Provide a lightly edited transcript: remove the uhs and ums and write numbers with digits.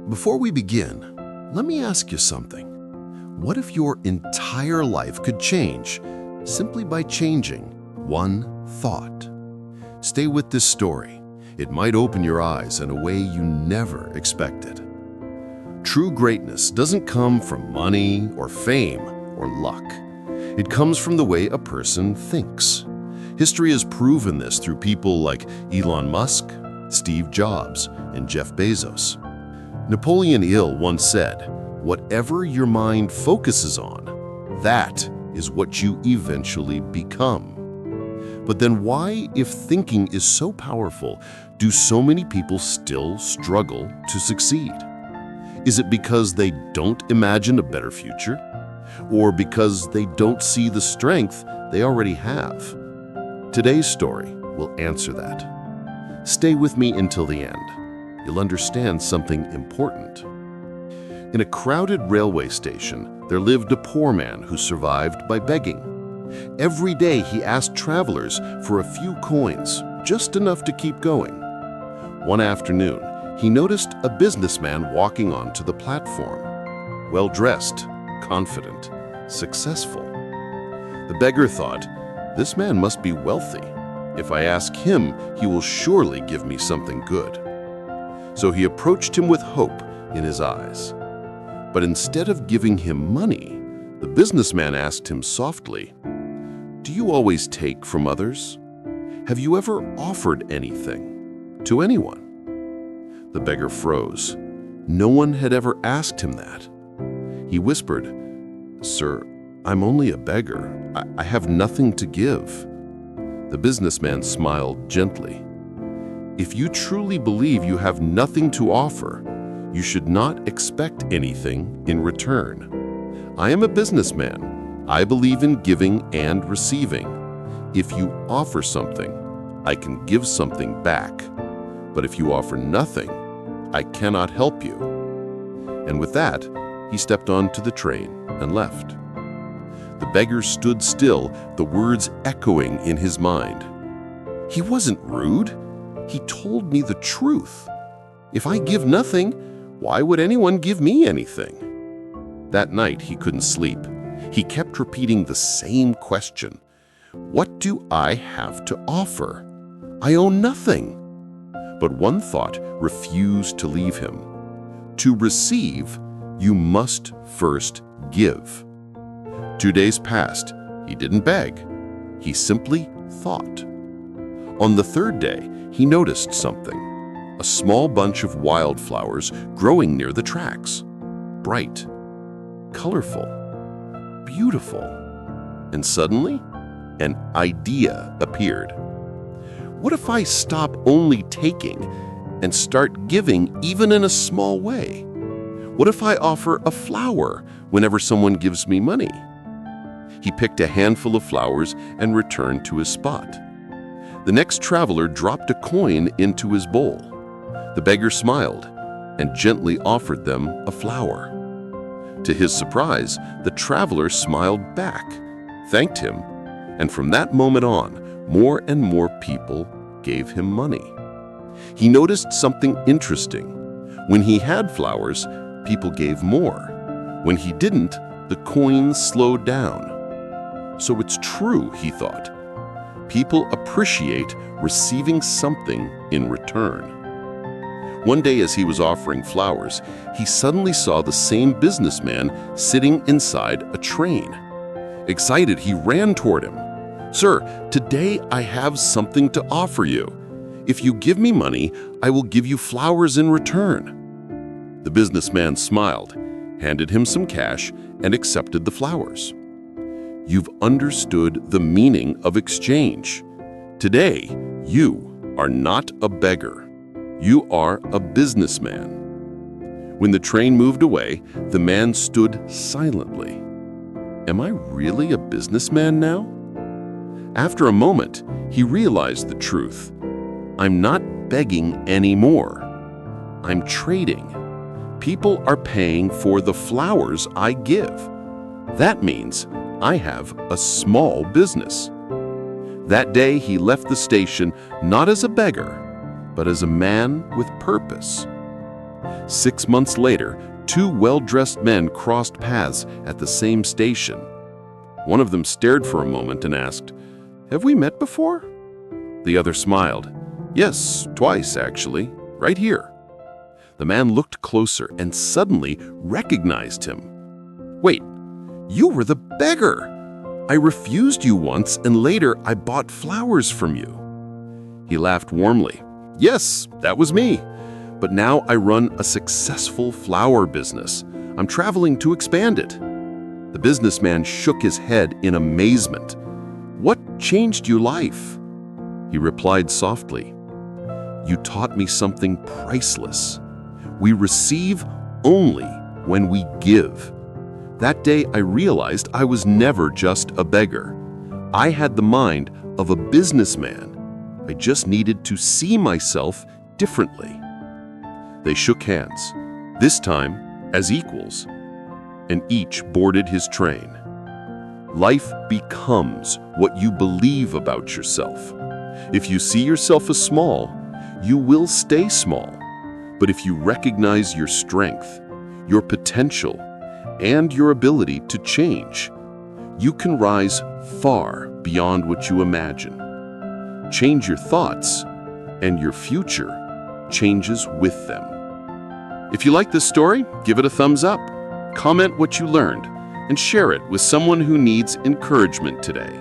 Before we begin, let me ask you something. What if your entire life could change simply by changing one thought? Stay with this story. It might open your eyes in a way you never expected. True greatness doesn't come from money or fame or luck. It comes from the way a person thinks. History has proven this through people like Elon Musk, Steve Jobs, and Jeff Bezos. Napoleon Hill once said, "Whatever your mind focuses on, that is what you eventually become." But then why, if thinking is so powerful, do so many people still struggle to succeed? Is it because they don't imagine a better future? Or because they don't see the strength they already have? Today's story will answer that. Stay with me until the end. You'll understand something important. In a crowded railway station, there lived a poor man who survived by begging. Every day he asked travelers for a few coins, just enough to keep going. One afternoon, he noticed a businessman walking onto the platform. Well-dressed, confident, successful. The beggar thought, "This man must be wealthy. If I ask him, he will surely give me something good." So he approached him with hope in his eyes. But instead of giving him money, the businessman asked him softly, "Do you always take from others? Have you ever offered anything to anyone?" The beggar froze. No one had ever asked him that. He whispered, "Sir, I'm only a beggar. I have nothing to give." The businessman smiled gently. "If you truly believe you have nothing to offer, you should not expect anything in return. I am a businessman. I believe in giving and receiving. If you offer something, I can give something back. But if you offer nothing, I cannot help you." And with that, he stepped onto the train and left. The beggar stood still, the words echoing in his mind. He wasn't rude. He told me the truth. If I give nothing, why would anyone give me anything? That night, he couldn't sleep. He kept repeating the same question. What do I have to offer? I own nothing. But one thought refused to leave him. To receive, you must first give. 2 days passed. He didn't beg. He simply thought. On the third day, he noticed something. A small bunch of wildflowers growing near the tracks. Bright, colorful, beautiful. And suddenly, an idea appeared. What if I stop only taking and start giving even in a small way? What if I offer a flower whenever someone gives me money? He picked a handful of flowers and returned to his spot. The next traveler dropped a coin into his bowl. The beggar smiled and gently offered them a flower. To his surprise, the traveler smiled back, thanked him, and from that moment on, more and more people gave him money. He noticed something interesting. When he had flowers, people gave more. When he didn't, the coins slowed down. So it's true, he thought. People appreciate receiving something in return. One day as he was offering flowers, he suddenly saw the same businessman sitting inside a train. Excited, he ran toward him. "Sir, today I have something to offer you. If you give me money, I will give you flowers in return." The businessman smiled, handed him some cash, and accepted the flowers. You've understood the meaning of exchange. Today, you are not a beggar. You are a businessman. When the train moved away, the man stood silently. Am I really a businessman now? After a moment, he realized the truth. I'm not begging anymore. I'm trading. People are paying for the flowers I give. That means I have a small business. That day, he left the station not as a beggar, but as a man with purpose. 6 months later, 2 well-dressed men crossed paths at the same station. One of them stared for a moment and asked, "Have we met before?" The other smiled. "Yes, twice actually, right here." The man looked closer and suddenly recognized him. "Wait, you were the beggar! I refused you once and later I bought flowers from you." He laughed warmly. "Yes, that was me. But now I run a successful flower business. I'm traveling to expand it." The businessman shook his head in amazement. "What changed your life?" He replied softly, "You taught me something priceless. We receive only when we give." That day I realized I was never just a beggar. I had the mind of a businessman. I just needed to see myself differently. They shook hands, this time as equals, and each boarded his train. Life becomes what you believe about yourself. If you see yourself as small, you will stay small. But if you recognize your strength, your potential, and your ability to change, you can rise far beyond what you imagine. Change your thoughts, and your future changes with them. If you like this story, give it a thumbs up, comment what you learned, and share it with someone who needs encouragement today.